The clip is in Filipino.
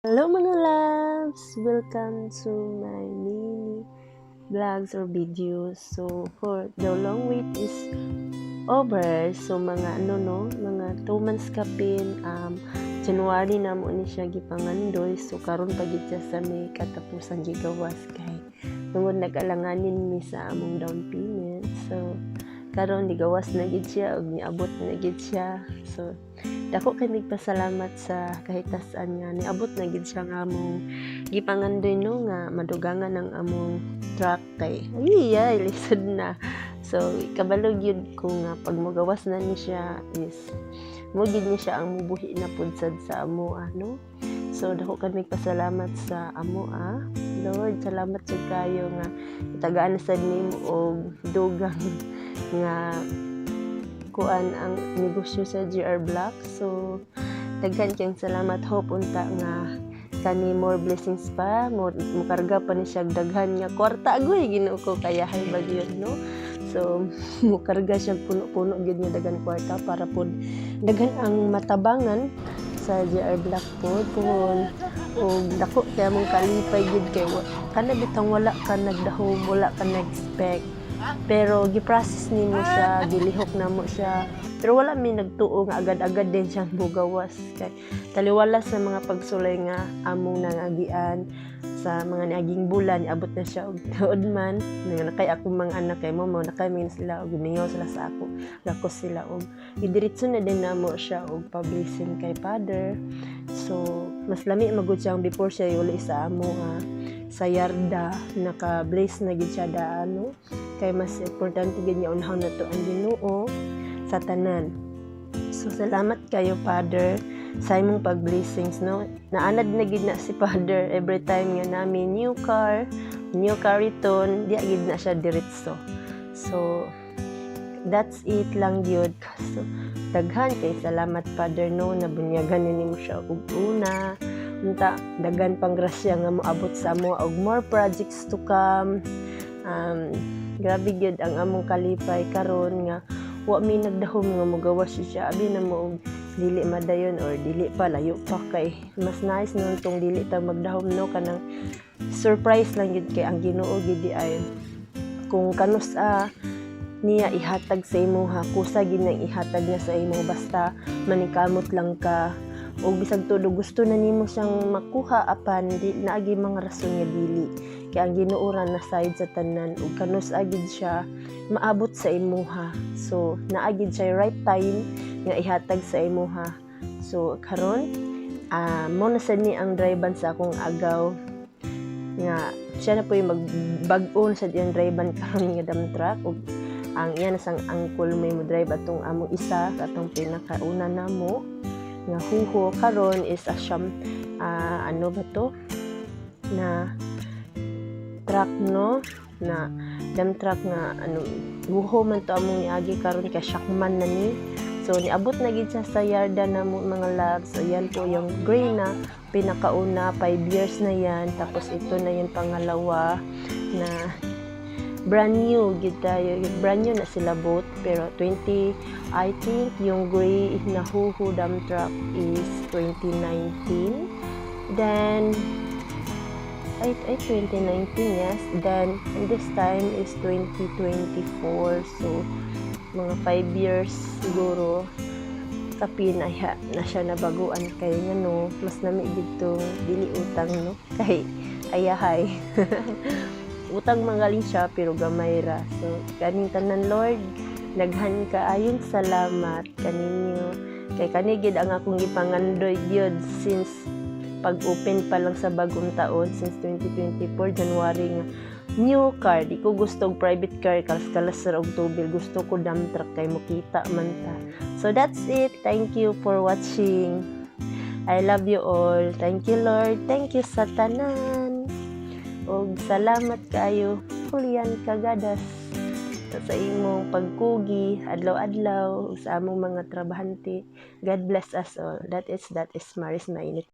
Hello mga loves! Welcome to my mini vlogs or videos. So, for the long wait is over. So, mga mga 2 months kapin, January na mo ni siya gipangandoy. So, karon pa gid siya sa may katapusan gigawas kay tungod nag-alanganin mi sa among down payment. So, karon nigawas na gid siya ug niabot na gid siya. So, dako kay nagpasalamat sa kahitasan nga niabot na gid siya nga among gipangandoy no nga madugangan ang among truck kay ay lisod na. So kabalo gyud ko nga pag mogawas na ni siya is mo gid ni siya ang mubuhi na pud sad sa amo no. So dako kay nagpasalamat sa amo Lord, salamat jud kayo nga itagaan sad nimo og dugang nga kuan ang negosyo sa GR Block. So daghan kayong salamat, hope unta nga kani more blessings pa mo karga pa ni siya daghan nga kwarta agoy Ginoo ko kaya hay bagyo no. So mo karga siya puno-puno gyud nga daghan kwarta para pod daghan ang matabangan sa GR Block pod kun og dako kay mong kalipay gyud kay kana bitang wala ka nagdahom, wala ka nag-expect. Pero gi-process nimo siya, gilihok na mo siya. Pero wala mi nagtuo nga agad-agad din siyang bugawas kay taliwala sa mga pagsulay nga among nangagian sa mga niaging bulan abot na siya og tuod man nga kay akong mga anak kay mo nakay min sila og gimingaw sila sa ako gakos sila og idiretso na din namo siya og publishing kay father. So mas lami magud siya before siya uli sa amo sa yarda naka-blaze na gid siya daano kay mas importante gid niya unahon nato ang Ginoo sa tanan. So salamat kayo Father sa imong pag-blessings no. Naanad na gid na si Father every time nga namin new car return di gid na siya diretso. So that's it lang gyud. So daghan kay salamat Father no nabunyagan nimo siya og una unta daghan pang grasya nga moabot sa amo og more projects to come. Grabe gyud ang among kalipay karon nga wa mi nagdahom nga mogawas siya abi na mo og dili madayon or dili pa layo pa kay mas nice nun tong dili ta magdahom no kanang surprise lang gyud kay ang Ginoo gid ay kung kanus niya ihatag sa imo kusa gid nang ihatag niya sa imo basta manikamot lang ka og bisag todo gusto na nimo siyang makuha apan di naagi mga rason nga dili kay ang Ginoo ra na side sa tanan ug kanus agid siya maabot sa imuha. So naagid siya right time nga ihatag sa imuha. So karon mo na sad ni ang drivean sa akong agaw nga siya na po yung magbag-on sa diyang drivean karon nga dump truck ug ang iyan sang angkol may mo drive atong among isa atong pinakauna namo nga huho karon is asyam ano ba to na truck no na dump truck nga huho man to among niagi karon kay shakman na ni. So niabot na gid siya sa yarda na mga loves. So yan po yung gray na pinakauna 5 years na yan tapos ito na yung pangalawa na brand new gid tayo brand new na sila both pero I think yung gray na huhu dump truck is 2019 then 2019 yes then this time is 2024 so mga 5 years siguro kapin na siya nabaguan kay ngano mas nami dito dili utang no kay ayahay utang mangaling siya pero gamay ra. So kaning tanan Lord daghan kaayong salamat kaninyo kay kani gid ang akong gipangandoy gyud since pag-open pa lang sa bagong taon since 2024 January nga new car di ko gusto og private car kalas sa og tubil gusto ko dump truck kay mokita man ta. So that's it, thank you for watching. I love you all. Thank you Lord, thank you sa tanan og salamat kayo Julian Kagadas sa imong pagkugi adlaw-adlaw sa among mga trabahante. God bless us all. That is Maris Mainit.